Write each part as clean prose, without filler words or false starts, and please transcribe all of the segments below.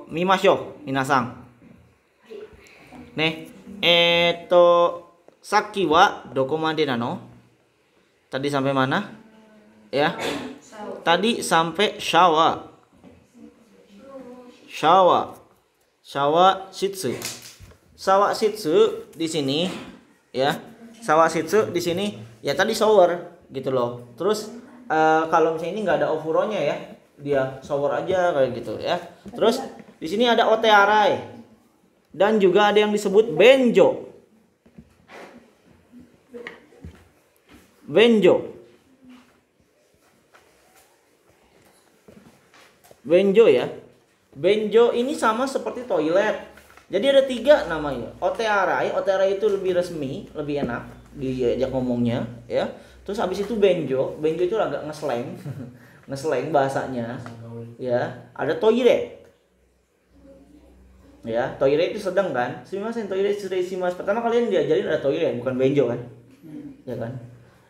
Mimashou, minasang. Ne, Saki wa dokomade nano? Tadi sampai mana? Ya. Tadi sampai shawa. Shawa shitsu. Shawa shitsu di sini ya. Shawa shitsu di sini ya tadi shower gitu loh. Terus kalau misalnya ini nggak ada ofuronya ya, dia shower aja kayak gitu ya. Terus di sini ada otearai dan juga ada yang disebut benjo. Benjo ya. Benjo ini sama seperti toilet. Jadi ada 3 namanya. Otearai itu lebih resmi, lebih enak diajak ngomongnya ya. Terus habis itu benjo itu agak ngesleng. Ngesleng bahasanya. Ya, ada toire. Ya, toire itu sedang kan? Sumimasen toire shimas. Pertama kalian diajarin ada toire, bukan benjo kan? Ya kan?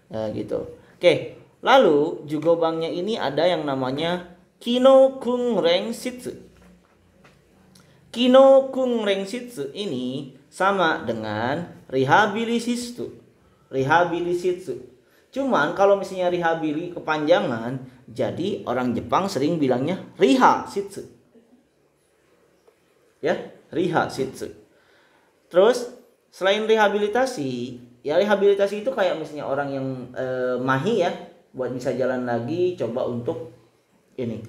Ya gitu. Oke, lalu jugobangnya ini ada yang namanya Kinokung Renshitsu. Kinokung Renshitsu ini sama dengan rehabilisitsu. Cuman kalau misalnya rehabili kepanjangan, jadi orang Jepang sering bilangnya rihashitsu. Ya, rihashitsu. Terus selain rehabilitasi, ya rehabilitasi itu kayak misalnya orang yang mahi ya, buat bisa jalan lagi, coba untuk ini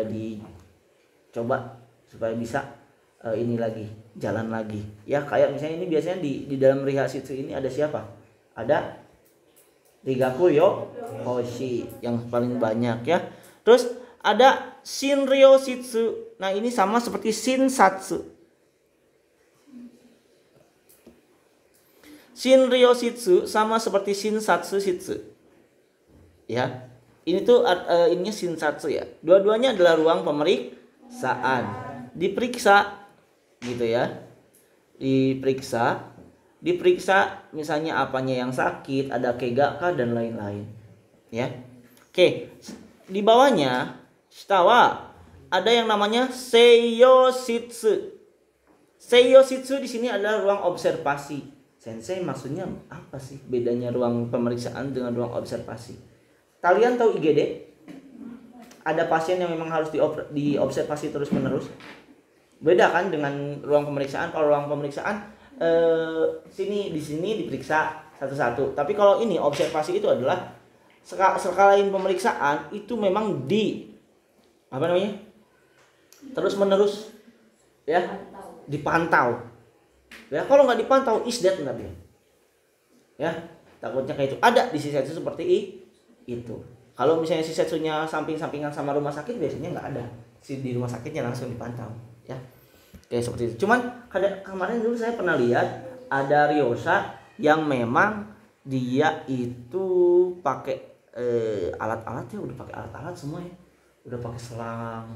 dicoba supaya bisa ini lagi, jalan lagi. Ya kayak misalnya ini biasanya di dalam rihashitsu ini ada siapa? Ada Rigaku yo Hoshi yang paling banyak ya. Terus ada Shinryo-shitsu. Nah, ini sama seperti Shinsatsu. Shinryo-shitsu sama seperti Shinsatsu-shitsu. Ya. Ini tuh ininya Shinsatsu ya. Dua-duanya adalah ruang pemeriksaan. Diperiksa gitu ya. Diperiksa misalnya apanya yang sakit, ada kegaka dan lain-lain. Ya. Oke. Di bawahnya shitawa ada yang namanya seiyoshitsu. Seiyoshitsu di sini adalah ruang observasi. Sensei, maksudnya apa sih bedanya ruang pemeriksaan dengan ruang observasi? Kalian tahu IGD? Ada pasien yang memang harus diobservasi terus-menerus. Beda kan dengan ruang pemeriksaan. Kalau ruang pemeriksaan di sini diperiksa satu-satu. Tapi kalau ini observasi itu adalah sekalian pemeriksaan itu memang terus-menerus ya, dipantau. Ya, kalau nggak dipantau is dead nanti. Ya, takutnya kayak itu. Ada di shisetsu seperti itu. Kalau misalnya shisetsunya samping-sampingan sama rumah sakit biasanya nggak ada. Di rumah sakitnya langsung dipantau, ya. Kayak seperti itu. Cuman kemarin dulu saya pernah lihat ada ryosha yang memang dia itu pakai alat-alat ya, udah pakai alat-alat semua ya. Udah pakai selang.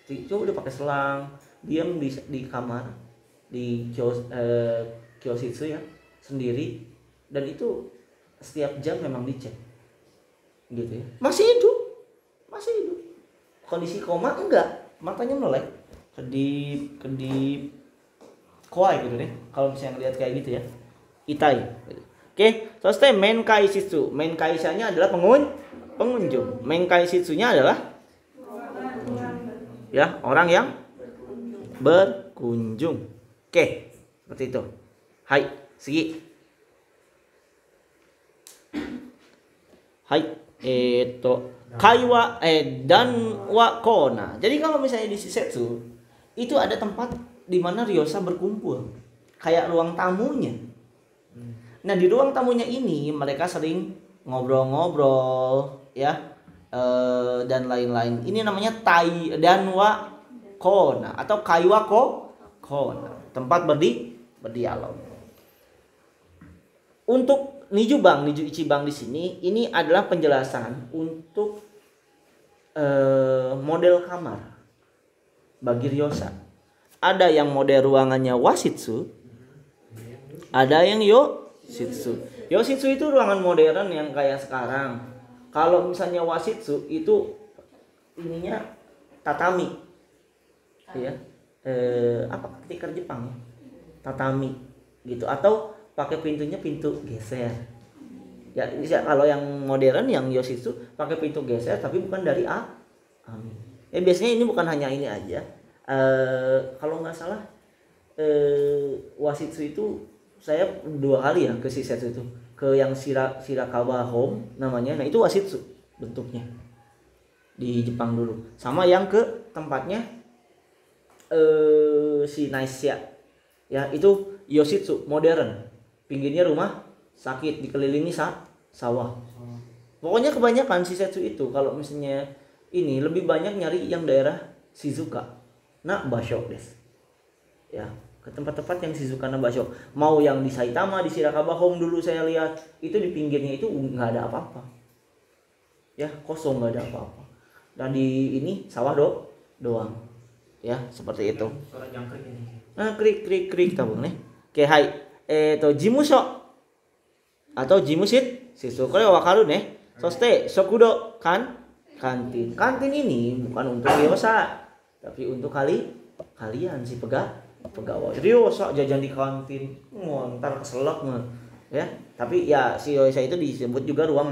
Udah pakai selang, diam di kamar di kioshitsu ya sendiri, dan itu setiap jam memang dicek gitu ya. Masih hidup kondisi koma enggak, matanya melek, kedip kuai gitu deh kalau misalnya ngeliat kayak gitu ya, itai gitu. Oke, terus menkai shitsu. Menkai nya adalah pengunjung. Menkai shitsunya adalah ya orang yang berkunjung. Oke, seperti itu. Hai, segi. Hai, kaiwa dan wa kona. Jadi kalau misalnya di shisetsu itu ada tempat di mana ryosha berkumpul, kayak ruang tamunya. Nah, di ruang tamunya ini mereka sering ngobrol-ngobrol ya, dan lain-lain. Ini namanya tai dan wa kona atau kaiwa kona, tempat berdialog. Untuk Niju Ichibang di sini, ini adalah penjelasan untuk model kamar bagi ryosha. Ada yang model ruangannya wasitsu, ada yang yoshitsu. Yoshitsu itu ruangan modern yang kayak sekarang. Kalau misalnya wasitsu itu ininya tatami, ya, apa stiker Jepang ya, tatami gitu, atau pakai pintunya pintu geser. Ya kalau yang modern yang Yoshitsu pakai pintu geser tapi bukan dari Ami. Biasanya ini bukan hanya ini aja. Kalau nggak salah Wasitsu itu saya 2 kali ya ke Shisetsu itu, ke yang Shirakawa Home namanya. Nah itu Wasitsu bentuknya di Jepang dulu, sama yang ke tempatnya si Naisha ya, itu Yoshitsu modern, pinggirnya rumah sakit dikelilingi sawah. Pokoknya kebanyakan Shisetsu itu kalau misalnya ini lebih banyak nyari yang daerah Shizuoka nah basho des ya, ke tempat-tempat yang Shizuoka nah basho. Mau yang di Saitama, di Shirakawa Home dulu saya lihat itu di pinggirnya itu nggak ada apa-apa ya, kosong, nggak ada apa-apa. Dan di ini sawah doang ya, seperti itu. Suara jangkrik ini. Nah, krik tabung nih. Oke, hai. Jimusho atau jimushit sisu kore wakaru ne. Soste shokudo kantin. Kantin ini bukan untuk ryosa, tapi untuk kalian si pegawai. Ryosa jajan di kantin, ntar keselak ya. Tapi ya si ryosa itu disebut juga ruang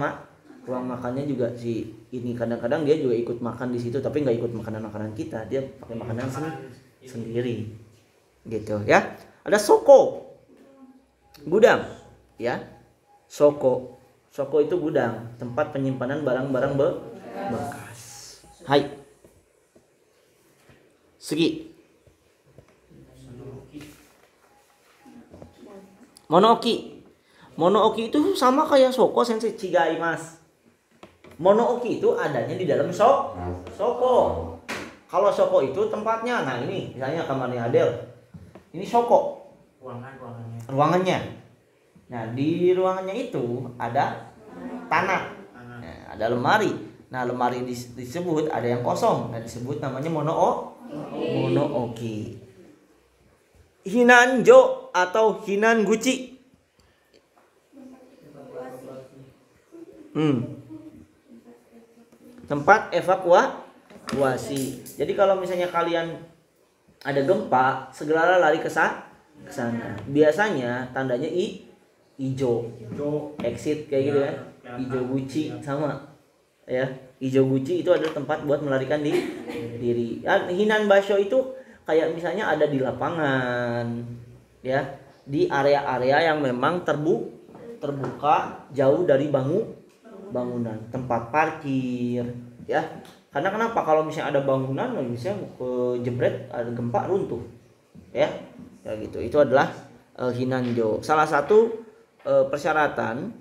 makannya juga si ini. Kadang-kadang dia juga ikut makan di situ, tapi nggak ikut makanan kita, dia pakai makanan sendiri gitu ya. Ada soko, gudang ya. Soko itu gudang, tempat penyimpanan barang-barang bekas. Hai. Segi. Monooki itu sama kayak soko sensei chigai mas. Monooki itu adanya di dalam soko. Kalau soko itu tempatnya, nah ini misalnya kamarnya Adel, ini soko, ruangannya. Nah di ruangannya itu ada tanah, nah, ada lemari. Nah lemari disebut ada yang kosong, nah disebut namanya monooki. Hinanjo atau hinanguchi. Tempat evakuasi. Jadi kalau misalnya kalian ada gempa, segeralah lari ke sana. Biasanya tandanya ijo, exit kayak gitu kan. Ijo guci sama ya. Ijo guci itu adalah tempat buat melarikan diri. Hinan basho itu kayak misalnya ada di lapangan ya, di area-area yang memang terbuka jauh dari bangunan, tempat parkir ya. Karena kenapa, kalau misalnya ada bangunan bisa kejebret, ada gempa runtuh ya gitu. Itu adalah hinanjo. Salah satu persyaratan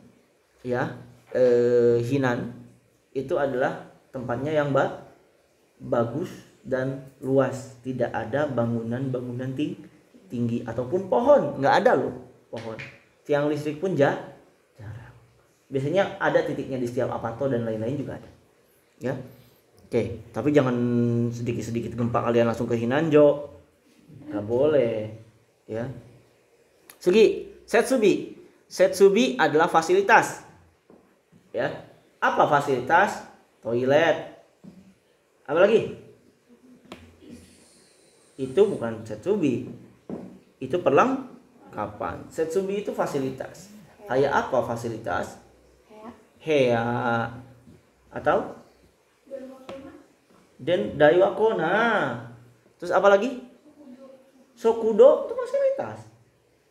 ya, hinan itu adalah tempatnya yang bagus dan luas, tidak ada bangunan tinggi ataupun pohon, nggak ada loh pohon. Tiang listrik pun jarang. Biasanya ada titiknya di setiap apato dan lain-lain juga ada ya. Oke, tapi jangan sedikit-sedikit gempa kalian langsung ke hinanjo, nggak boleh ya. Setsubi adalah fasilitas ya. Apa fasilitas? Toilet. Apa lagi? Itu bukan setsubi, itu perlengkapan. Setsubi itu fasilitas. Kayak apa fasilitas? Hea atau dan daiwako. Nah, terus apa lagi? Sokudo itu fasilitas.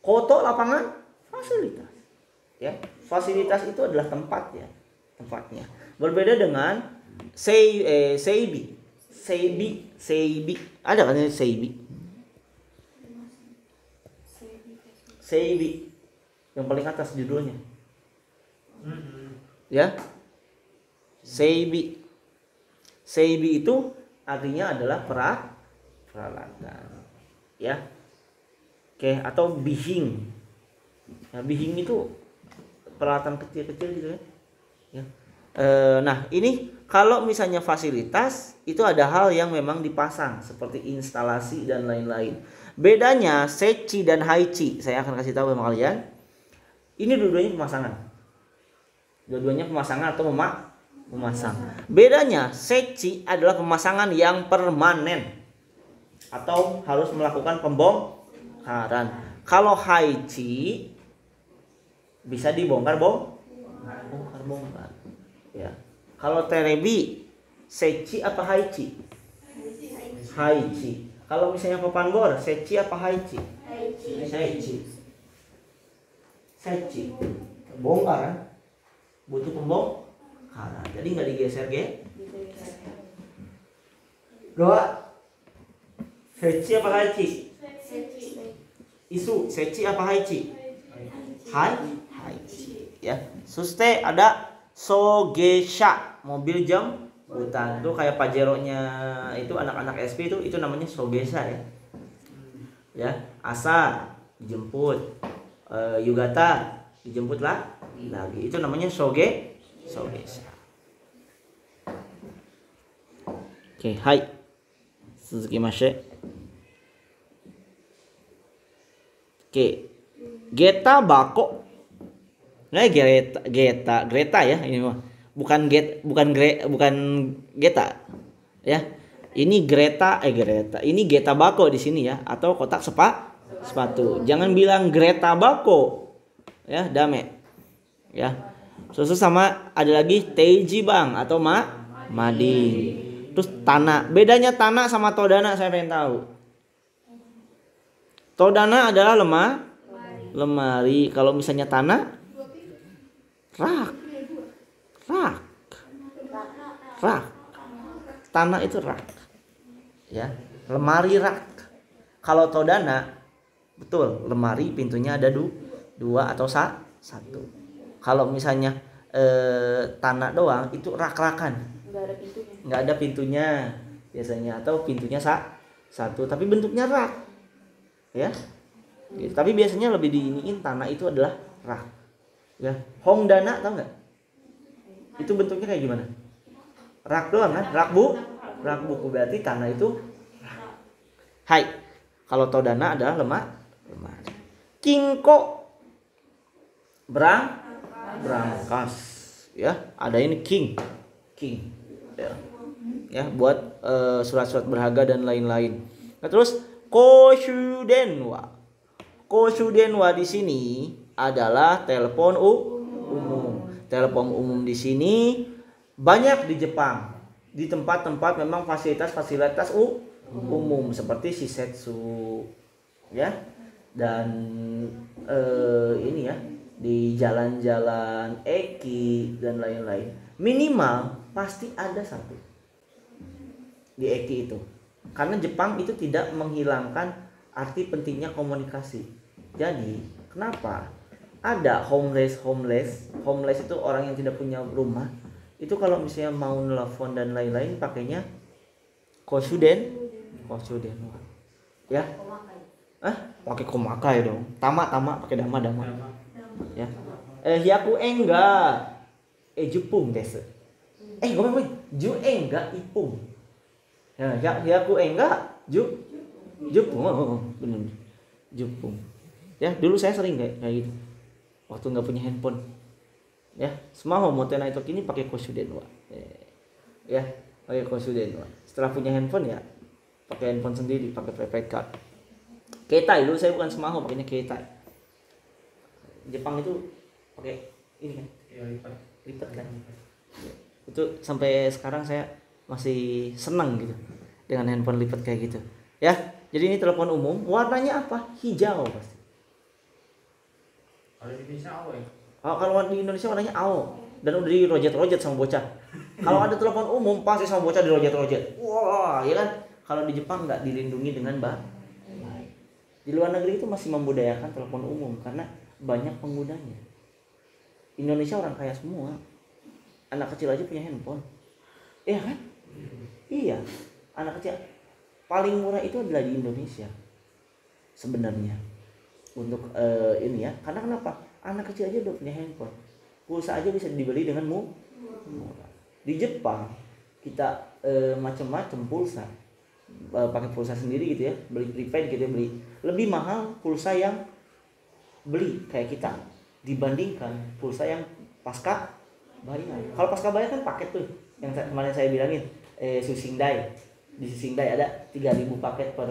Koto lapangan fasilitas. Ya, fasilitas itu adalah tempatnya. Berbeda dengan seibi. Ada kan seibi? Seibi yang paling atas judulnya. Ya. Seibi itu artinya adalah peralatan. Ya. Oke, atau bihing. Nah, bihing itu peralatan kecil-kecil gitu ya. Ya. Nah, ini kalau misalnya fasilitas itu ada hal yang memang dipasang seperti instalasi dan lain-lain. Bedanya sechi dan haichi, saya akan kasih tahu sama kalian. Ini dua-duanya pemasangan. Dua-duanya pemasangan atau memasang. Bedanya sechi adalah pemasangan yang permanen atau harus melakukan pembongkaran. Kalau haichi bisa dibongkar bongkar. Ya. Kalau terebi sechi apa haichi? Haichi. Kalau misalnya papan bor, sechi apa haichi? Sechi. Bongkar kan? Butuh pembongkaran. Jadi nggak digeser Doa. Sechi apa haichi? Isu, sechi apa haichi? Haichi. Ya. Suste ada sogesha, mobil jemputan. Itu kayak Pajero-nya itu anak-anak SP itu namanya sogesha ya. Ya, asa dijemput. Yugata dijemput lagi. Itu namanya sogesha. Oke, hai. Suzukimasu. Oke. Geta bako. Nah, Greta ya ini mah. Bukan Geta. Ya. Ini Greta. Ini Geta bako di sini ya, atau kotak sepatu. Jangan bilang Greta bako. Ya, dame. Ya. Susu sama ada lagi Teiji Bang atau Mading. Terus Tana. Bedanya Tana sama Todana saya pengen tahu. Todana adalah lemari. Kalau misalnya Tana rak. Tanah itu rak. Ya, lemari rak. Kalau Todana betul, lemari pintunya ada dua atau satu. Kalau misalnya tanah doang itu rak-rakan. Nggak ada pintunya biasanya, atau pintunya satu tapi bentuknya rak. Ya. Gitu. Tapi biasanya lebih diiniin tanah itu adalah rak. Ya, Hongdana tahu nggak? Itu bentuknya kayak gimana? Rak doang kan? Rak buku berarti tanah itu rak. Hai. Kalau Todana adalah lemari. Kingko berangkas. Ya, ada ini king. Ya, buat surat-surat berharga dan lain-lain. Nah, terus Koshudenwa di sini adalah telepon umum. Telepon umum di sini banyak di Jepang. Di tempat-tempat memang fasilitas umum seperti shisetsu ya. Dan ini ya, di jalan-jalan eki dan lain-lain. Minimal pasti ada satu di eki itu. Karena Jepang itu tidak menghilangkan arti pentingnya komunikasi. Jadi, kenapa ada homeless itu orang yang tidak punya rumah. Itu kalau misalnya mau nelfon dan lain-lain pakainya koshuden. Ya. Pakai komakai dong. Tama pakai dama. Ya. Hyaku enggak. Jupung desu. Gomen. Ju enggak ipung. Ya, hyaku enggak jupung. Benar. Jupung. Ya, dulu saya sering kayak gitu. Waktu nggak punya handphone. Ya, semua motenai toki ini pakai koshudenwa. Ya, pakai koshudenwa. Setelah punya handphone ya pakai handphone sendiri, pakai prepaid card. Keitai dulu saya bukan semaho, pakainya keitai. Jepang itu pakai ini kan? Ya, lipat kan. Ya. Itu sampai sekarang saya masih senang gitu dengan handphone lipat kayak gitu. Ya, jadi ini telepon umum, warnanya apa? Hijau pasti. Kalau di Indonesia AO ya? Kalau di Indonesia warnanya AO dan udah dirojat-rojat sama bocah. Kalau ada telepon umum pasti sama bocah dirojat-rojat. Wah, ya kan? Kalau di Jepang nggak dilindungi dengan baik. Di luar negeri itu masih membudayakan telepon umum karena banyak penggunanya. Indonesia orang kaya semua. Anak kecil aja punya handphone. Iya kan? Iya. Anak kecil paling murah itu adalah di Indonesia. Sebenarnya. Untuk ini ya. Karena kenapa? Anak kecil aja udah punya handphone. Pulsa aja bisa dibeli dengan murah. Di Jepang kita macam-macam pulsa. Pakai pulsa sendiri gitu ya, beli prepaid gitu ya, beli lebih mahal pulsa yang beli kayak kita dibandingkan pulsa yang pasca bayar. Kalau pasca bayar kan paket tuh yang kemarin saya bilangin, Susingdai. Di Susingdai ada 3.000 paket per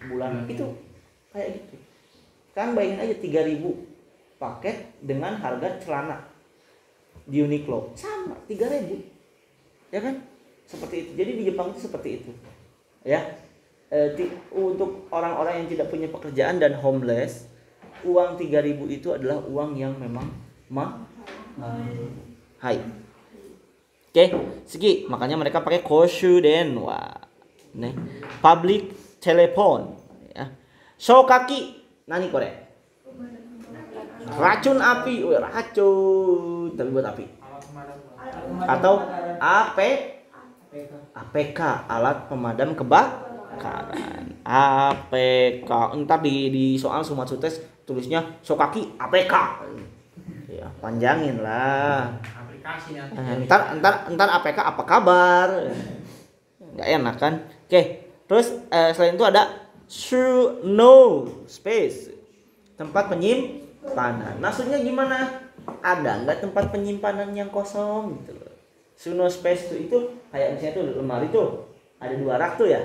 bulan. Itu kayak gitu. Kan bayangin aja 3.000 paket dengan harga celana di Uniqlo sama 3.000. Ya kan? Seperti itu. Jadi di Jepang itu seperti itu. Ya. Untuk orang-orang yang tidak punya pekerjaan dan homeless, uang 3.000 itu adalah uang yang memang hai. Oke, segi makanya mereka pakai koshuden wa. Nih, public telephone ya. Shokaki, nani kore? Racun api, racun tapi buat api. Atau APK, alat pemadam kebakaran. APK. Entar di soal Sumatsu tes tulisnya Shokaki APK. Ya, panjangin lah. Aplikasi Entar APK apa kabar? Nggak enak kan? Oke. Terus selain itu ada no space. Tempat penyimpanan. Maksudnya gimana? Ada nggak tempat penyimpanan yang kosong gitu loh. Suno space itu kayak misalnya tuh lemari tuh ada 2 rak tuh ya.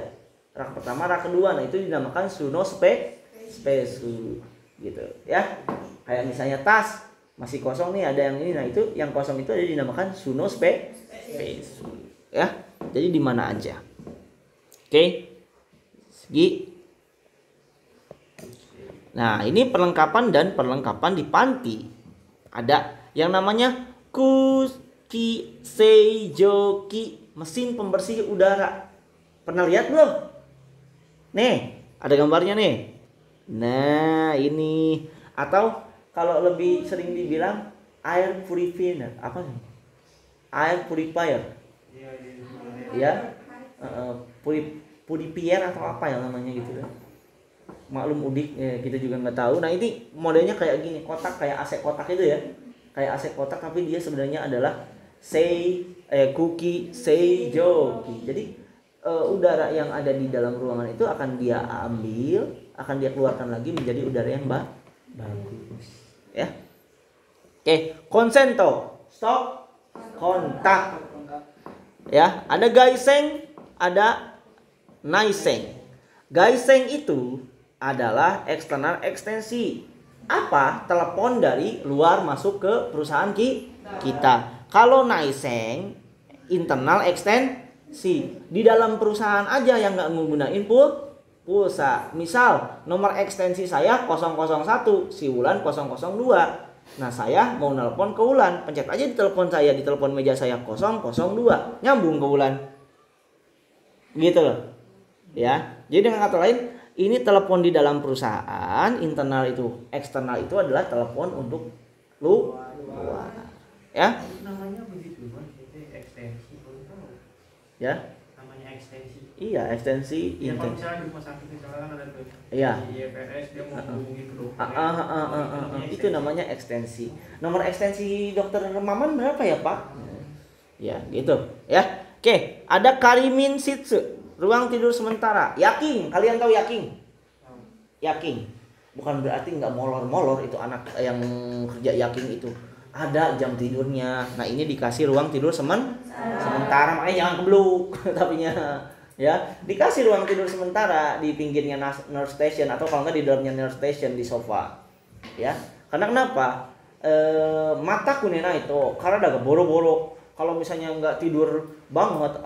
Rak pertama, rak kedua. Nah, itu dinamakan suno space gitu ya. Kayak misalnya tas masih kosong nih, ada yang ini. Nah, itu yang kosong itu ada dinamakan suno space ya. Jadi di mana aja. Oke. Segi. Nah, ini perlengkapan di panti. Ada yang namanya kuki seijoki, mesin pembersih udara. Pernah lihat belum? Nih, ada gambarnya nih. Nah, ini. Atau kalau lebih sering dibilang air purifier. Apa sih? Air purifier. Ya. Purifier atau apa ya namanya gitu kan. Maklum udik kita juga nggak tahu. Nah, ini modelnya kayak gini, kotak kayak AC kotak itu ya, kayak AC kotak, tapi dia sebenarnya adalah kuki seijoki. Jadi udara yang ada di dalam ruangan itu akan dia ambil, akan dia keluarkan lagi menjadi udara yang bagus ya. Oke, konsento, stop kontak ya. Ada gaiseng, ada naiseng. Gaiseng itu adalah eksternal ekstensi. Apa? Telepon dari luar masuk ke perusahaan kita. Kalau naiseng, internal ekstensi. Di dalam perusahaan aja yang nggak menggunain pulsa. Misal nomor ekstensi saya 001, si Wulan 002. Nah, saya mau nelpon ke Wulan, pencet aja di telepon saya, di telepon meja saya 002, nyambung ke Wulan. Gitu loh. Ya. Jadi dengan kata lain, ini telepon di dalam perusahaan, internal itu, eksternal itu adalah telepon untuk luar. Ya. Namanya begitu, Bang. Itu ekstensi. Ya. Namanya ekstensi. Iya, ekstensi. Ya, kalau misalnya di rumah sakit misalnya kan ada tuh. Iya. Di IPS dia mau hubungi ke dokter. Itu namanya ekstensi. Nomor ekstensi dokter Maman berapa ya, Pak? Ya, gitu. Ya. Oke, ada Karimin Shitsu. Ruang tidur sementara. Yaking, kalian tahu Yaking? Yaking. Bukan berarti nggak molor-molor itu anak yang kerja Yaking itu. Ada jam tidurnya. Nah, ini dikasih ruang tidur sementara, makanya jangan kebluk tapinya. Ya, dikasih ruang tidur sementara di pinggirnya nurse station atau kalau nggak di dalamnya nurse station di sofa. Ya. Karena kenapa? Mata kunena itu karena ada boro-boro. Kalau misalnya nggak tidur banget,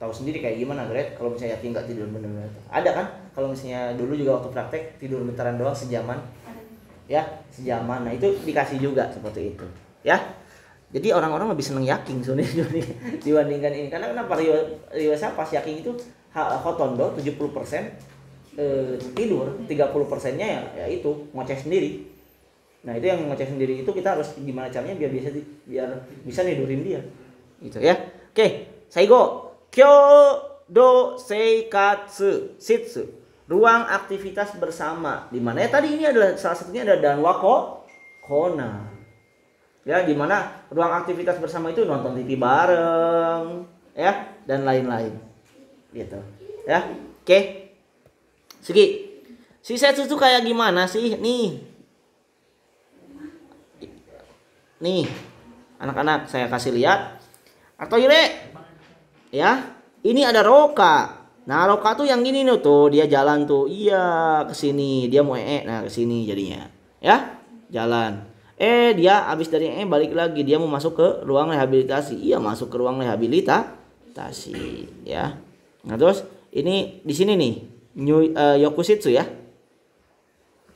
tahu sendiri kayak gimana, Gret? Kalau misalnya Yakin nggak tidur benar-benar, ada kan? Kalau misalnya dulu juga waktu praktek tidur bentaran doang sejaman, ya sejaman. Nah, itu dikasih juga seperti itu, ya. Jadi orang-orang lebih seneng Yakin sebenarnya dibandingkan ini. Karena kenapa Rio pas Yakin itu hotondo 70% tidur, 30%-nya ya itu ngoceh sendiri. Nah, itu yang ngoceh sendiri itu kita harus gimana caranya biar bisa nidurin dia, gitu ya. Oke, Saigo. Kyodo seikatsu shitsu, ruang aktivitas bersama. Di mana ya tadi ini adalah salah satunya ada danwa kona. Ya, di mana ruang aktivitas bersama itu nonton TV bareng, ya, dan lain-lain. Gitu. Ya. Oke. Segi. Shisetsu itu kayak gimana sih? Nih. Anak-anak saya kasih lihat. Atau Ire. Ya. Ini ada Roka. Nah, Roka tuh yang gini nih tuh, dia jalan tuh. Iya, ke sini. Dia mau nah ke sini jadinya. Ya. Jalan. Dia habis dari balik lagi, dia mau masuk ke ruang rehabilitasi. Iya, masuk ke ruang rehabilitasi, ya. Nah, terus ini di sini nih, Yokusitsu ya.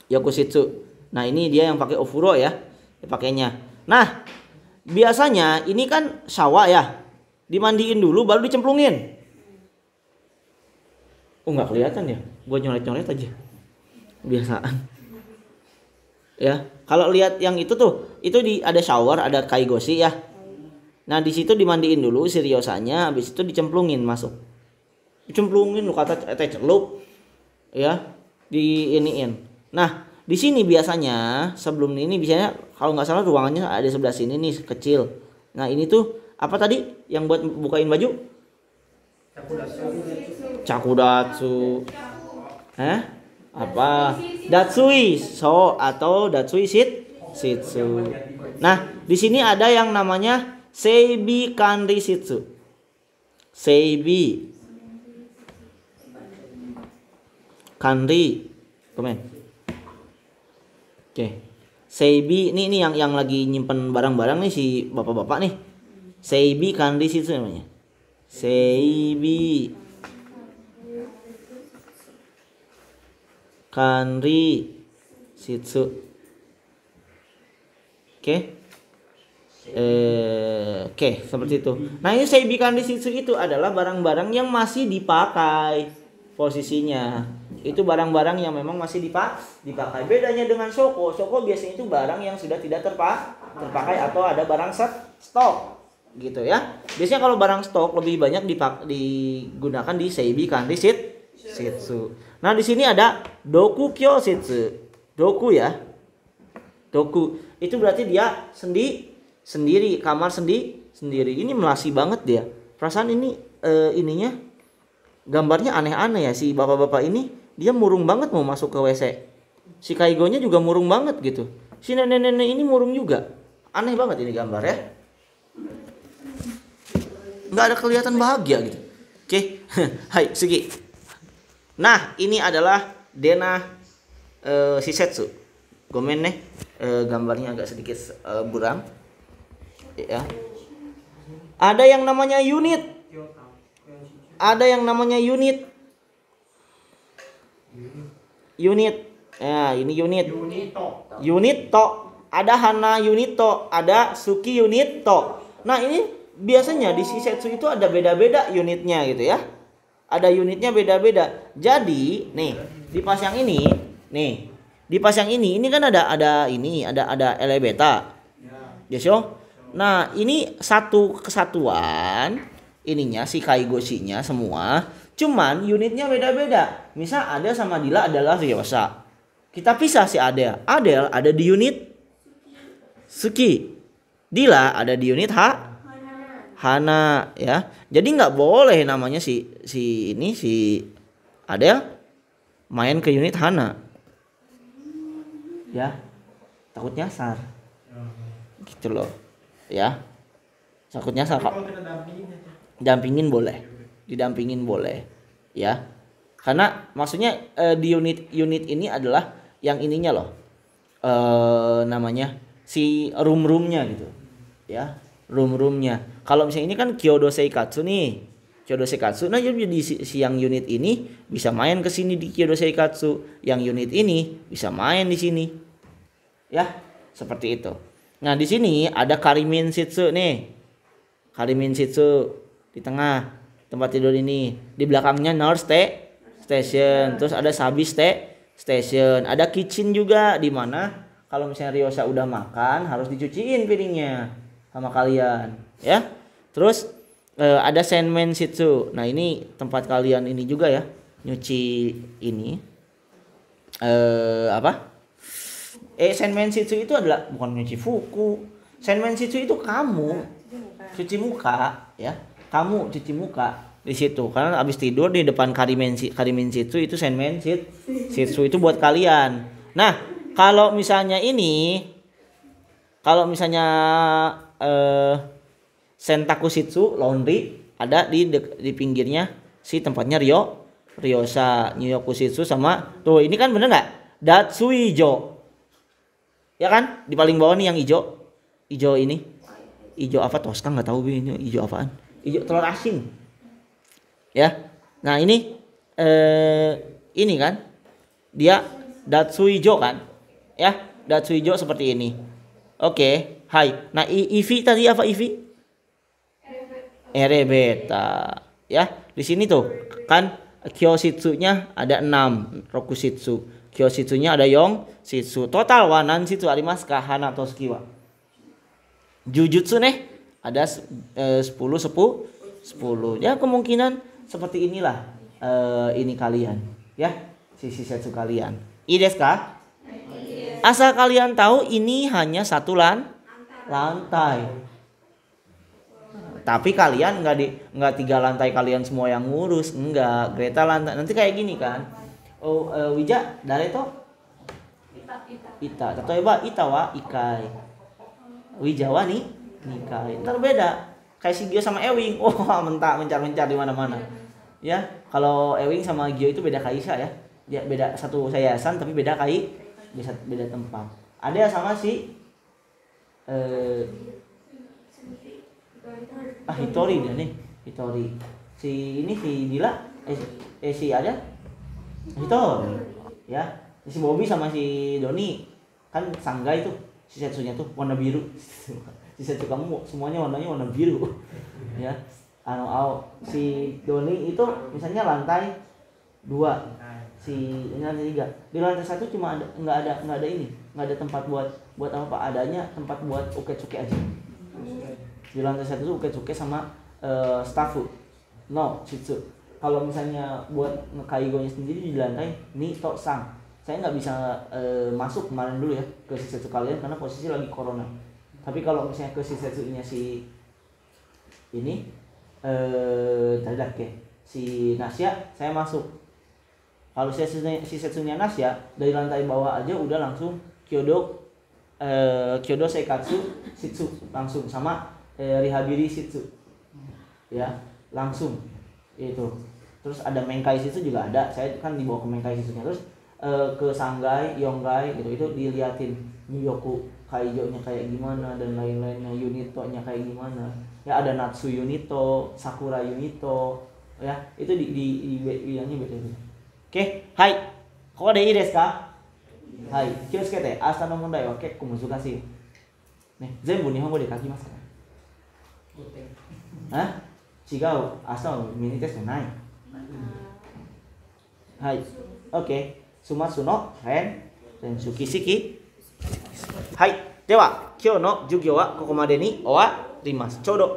Yokusitsu. Nah, ini dia yang pakai ofuro ya, pakainya. Nah, biasanya ini kan sawa ya. Dimandiin dulu baru dicemplungin. Oh, nggak kelihatan ya. Gua nyoret-nyoret aja. Kebiasaan. Ya, kalau lihat yang itu tuh, itu ada shower, ada kaigoshi ya. Nah, di situ dimandiin dulu si Ryosanya, habis itu dicemplungin masuk. Dicemplungin lu kata celup. Ya, diiniin. Nah, di sini biasanya sebelum ini biasanya kalau nggak salah ruangannya ada sebelah sini nih kecil. Nah, ini tuh apa tadi yang buat bukain baju? Cakudatsu. Apa? Datsui so atau Datsui shitsu. Nah, di sini ada yang namanya Seibi Kanri Shitsu. Seibi Kanri. Komen. Oke. Seibi ini yang lagi nyimpen barang-barang nih si bapak-bapak nih. Seibi Kanri Shitsu namanya. Seibi Kanri Shitsu. Oke. Oke, seperti itu. Nah, ini Seibi Kanri Shitsu itu adalah barang-barang yang masih dipakai posisinya. Itu barang-barang yang memang masih dipakai. Bedanya dengan Shoko. Shoko biasanya itu barang yang sudah tidak terpakai atau ada barang stok. Gitu ya. Biasanya kalau barang stok lebih banyak digunakan di Seibi Kanri Shitsu. Nah, di sini ada Doku Kyoshitsu. Doku ya. Doku itu berarti dia sendiri, kamar sendiri. Ini melasi banget dia. Perasaan ini ininya gambarnya aneh-aneh ya, si bapak-bapak ini dia murung banget mau masuk ke WC. Si Kaigonya juga murung banget gitu. Si nenek-nenek ini murung juga. Aneh banget ini gambar ya. Nggak ada kelihatan bahagia gitu. Oke. Hai, Sugi. Nah, ini adalah Dena Shisetsu. Gomen nih, gambarnya agak sedikit buram. Ya. Ada yang namanya unit. Unit. Ya, ini unit. Unit to. Ada Hana unit to, ada Suki unit to. Nah, ini biasanya di Shisetsu itu ada beda-beda unitnya gitu ya. Ada unitnya beda-beda. Jadi, nih, di pas yang ini kan ada elebeta. Yes, yo. Nah, ini satu kesatuan ininya si Kaigoshinya semua. Cuman unitnya beda-beda. Misal ada sama Dila adalah Ryosa. Kita pisah si Adel. Adel ada di unit Suki. Dila ada di unit Hana ya. Jadi nggak boleh namanya si Adel main ke unit Hana. Ya. Takut nyasar. Gitu loh. Ya. Takut nyasar kok. Didampingin boleh. Ya. Karena maksudnya di unit ini adalah yang ininya loh. Namanya si room-roomnya gitu. Ya. Room-roomnya. Kalau misalnya ini kan Kyodo Seikatsu nih. Kyodo Seikatsu. Nah, jadi si yang unit ini bisa main ke sini di Kyodo Seikatsu. Yang unit ini bisa main di sini. Ya, seperti itu. Nah, di sini ada Karimin Shitsu nih. Karimin Shitsu di tengah tempat tidur ini. Di belakangnya nurse station. Terus ada Sabi station. Ada kitchen juga di mana kalau misalnya Ryosa udah makan harus dicuciin piringnya sama kalian, ya. Terus ada Senmen Shitsu. Nah, ini tempat kalian ini juga ya, nyuci ini. Senmen Shitsu itu adalah bukan nyuci fuku. Senmen Shitsu itu kamu cuci muka, ya. Kamu cuci muka di situ karena habis tidur di depan Karimin Shitsu itu Senmen Shitsu itu buat kalian. Nah, kalau misalnya Sentakusitsu laundry ada di pinggirnya si tempatnya Ryosa. Nyokusitsu sama tuh ini kan bener nggak? Datsuijo. Ya kan? Di paling bawah nih yang hijau. Hijau ini. Hijau apa? Tosca nggak tahu ini hijau apaan. Hijau telur asin. Ya. Nah, ini kan dia Datsuijo kan? Ya, Datsuijo seperti ini. Oke, hai. Nah, Ivi tadi apa Ivi? Erebeta. Ya, di sini tuh kan Kyositsu-nya ada 6 Rokusitsu. Kyositsu-nya ada Yonshitsu. Total wa nansitsu arimasu ka Hanatsuki wa. Jujutsu nih ada 10. Ya kemungkinan seperti inilah ini kalian ya, sisi setsu kalian. I desu ka? Asal kalian tahu ini hanya satu lantai. Tapi kalian nggak 3 lantai kalian semua yang ngurus, enggak. Greta lantai nanti kayak gini kan. Oh, Wija dari to? Ita. Tatoeba ita wa ikai. Wija wa ni nikai. Ntar beda. Kayak si Gio sama Ewing. Wah, mencar-mencar di mana-mana. Ya, kalau Ewing sama Gio itu beda kaisa ya. Dia beda satu yayasan tapi beda beda tempat. Ada sama si Hitori dia nih, Hitori. Si Dila si ada Hitori. Ya, si Bobby sama si Doni kan Sanggai tuh, si setsunya tuh warna biru. Si setsu kamu semuanya warnanya warna biru. Ya. Si Doni itu misalnya lantai 2. Si ini lantai 3. Di lantai 1 cuma nggak ada tempat buat apa adanya tempat buat uke-cuke aja. Di lantai 1 tuh uke-cuke sama stafu. No, shitsu. Kalau misalnya buat kaigonya sendiri di lantai ni to sang. Saya nggak bisa masuk kemarin dulu ya ke shitsu kalian karena posisi lagi corona. Tapi kalau misalnya ke shitsu-nya si ini tadi si Nasya saya masuk. Kalau si setsunya Nasya dari lantai bawah aja udah langsung Kyodo Seikatsu Shitsu langsung sama Rihabiri Shitsu. Ya, langsung itu. Terus ada Menkai Shitsu juga ada. Saya kan dibawa ke Menkai Shitsunya. Terus ke Sanggai, Yonggai gitu itu diliatin Miyoku Kaijo-nya kayak gimana dan lain-lainnya, Unito-nya kayak gimana. Ya ada Natsu Unito, Sakura Unito, ya itu di bilangnya beda-beda. Oke, hai. Koko de ii desu ka? Hai. Kiyoshikete. Asta no mondai wa kekkou muzukashii. Ne, zenbu nihongo de kakimasu ka? Hah? Chigau. Asta no mini testo nai. Hai. Oke. Sumatsu no Renshuki Shiki. Hai. Dewa, kyou no jugyou wa koko made ni owarimasu. Chodo